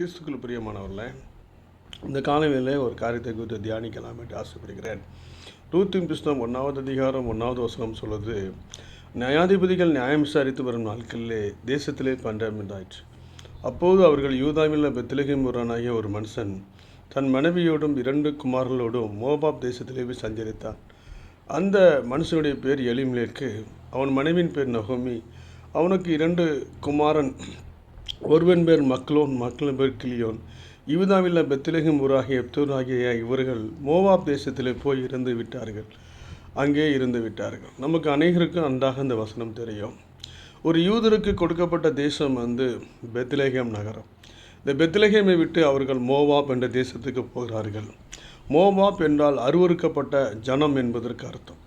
கிறிஸ்துக்குள் பிரியமானவர்களே, இந்த காலையில் ஒரு காரியத்தை குறித்து தியானிக்கலாம் என்று ஆசைப்படுகிறேன். ரூத்தின் புஸ்தகம் 1வது அதிகாரம் 1வது வசனம் சொல்வது, நியாயாதிபதிகள் நியாயம் விசாரித்து வரும் நாட்களிலே தேசத்திலே பஞ்சம் உண்டாயிற்று. அப்போது அவர்கள் யூதாவில் பெத்லகேம் ஊரானாகிய ஒரு மனுஷன் தன் மனைவியோடும் 2 குமாரர்களோடும் மோவாப் தேசத்திலே போய் சஞ்சரித்தான். அந்த மனுஷனுடைய பேர் எலிமெலேக்கு, அவன் மனைவியின் பேர் நகோமி. அவனுக்கு 2 குமாரன், ஒருவன் பேர் மக்லோன், மக்களின் பேர் கிலியோன். யூதாவில் பெத்லகேம் ஊராகிய எப்தூர் ஆகிய இவர்கள் மோவாப் தேசத்திலே போய் இருந்து விட்டார்கள். நமக்கு அநேகருக்கும் நன்றாக இந்த வசனம் தெரியும். ஒரு யூதருக்கு கொடுக்கப்பட்ட தேசம் பெத்லகேம் நகரம். இந்த பெத்லகேமை விட்டு அவர்கள் மோவாப் என்ற தேசத்துக்கு போகிறார்கள். மோவாப் என்றால் அருவருக்கப்பட்ட ஜனம் என்பதற்கு அர்த்தம்.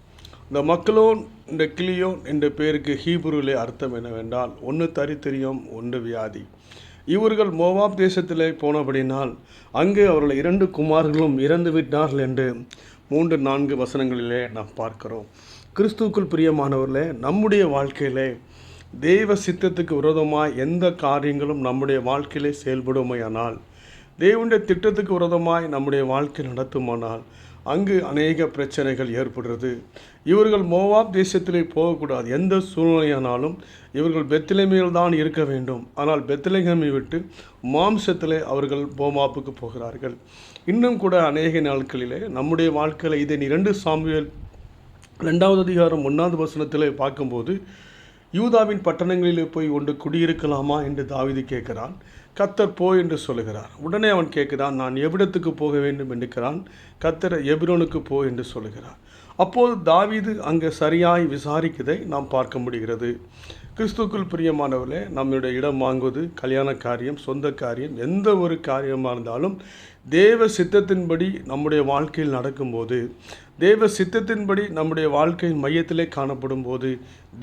இந்த மக்லோன், இந்த கிலியோன் என்ற பெயருக்கு ஹீப்ருவிலே அர்த்தம் என்னவென்றால், ஒன்று தரித்திரியம், ஒன்று வியாதி. இவர்கள் மோவாப் தேசத்திலே போனபடினால் அங்கு அவர்கள் 2 குமார்களும் இறந்து விட்டார்கள் என்று 3-4 வசனங்களிலே நாம் பார்க்கிறோம். கிறிஸ்துவுக்குள் பிரியமானவர்களே, நம்முடைய வாழ்க்கையிலே தெய்வ சித்தத்துக்கு விரோதமாய் எந்த காரியங்களும் நம்முடைய வாழ்க்கையிலே செயல்படுமையானால், தேவனுடைய திட்டத்துக்கு விரோதமாய் நம்முடைய வாழ்க்கை நடத்துமானால் அங்கு அநேக பிரச்சனைகள் ஏற்படுறது. இவர்கள் மோவாப் தேசத்திலே போகக்கூடாது. எந்த சூழ்நிலையானாலும் இவர்கள் பெத்லகேமில் தான் இருக்க வேண்டும். ஆனால் பெத்லகேமை விட்டு மாம்சத்திலே அவர்கள் மோவாப்புக்கு போகிறார்கள். இன்னும் கூட அநேக நாட்களிலே நம்முடைய வாழ்க்கையில் இதை 2 சாமுவேல் 2வது அதிகாரம் 1வது வசனத்திலே பார்க்கும்போது, யூதாவின் பட்டணங்களிலே போய் ஒன்று குடியிருக்கலாமா என்று தாவீது கேட்கிறான். கர்த்தர் போ என்று சொல்லுகிறார். உடனே அவன் கேட்கிறான், நான் எவ்விடத்துக்கு போக வேண்டும் என்கிறான். கர்த்தர் எபிரோனுக்கு போ என்று சொல்லுகிறார். அப்போது தாவீது அங்கே சரியாய் விசாரிக்கதை நாம் பார்க்க முடிகிறது. கிறிஸ்துக்குள் பிரியமானவர்களே, நம்முடைய இடம் வாங்குவது, கல்யாண காரியம், சொந்த காரியம், எந்த ஒரு காரியமாக இருந்தாலும் தேவ சித்தத்தின்படி நம்முடைய வாழ்க்கையில் நடக்கும்போது, தேவ சித்தத்தின்படி நம்முடைய வாழ்க்கையின் மையத்திலே காணப்படும் போது,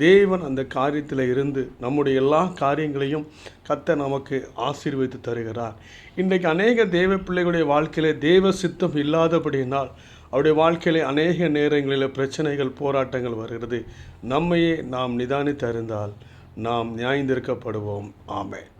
தேவன் அந்த காரியத்தில் இருந்து நம்முடைய எல்லா காரியங்களையும் கர்த்தர் நமக்கு ஆசீர்வதித்து தருகிறார். இன்றைக்கு அநேக தேவ பிள்ளைகளுடைய வாழ்க்கையிலே தேவ சித்தம் இல்லாதபடியினால் அவருடைய வாழ்க்கையிலே அநேக நேரங்களில் பிரச்சனைகள், போராட்டங்கள் வருகிறது. நம்மையே நாம் நிதானித்து அறிந்தால் நாம் நியாயந்திருக்கப்படுவோம். ஆமென்.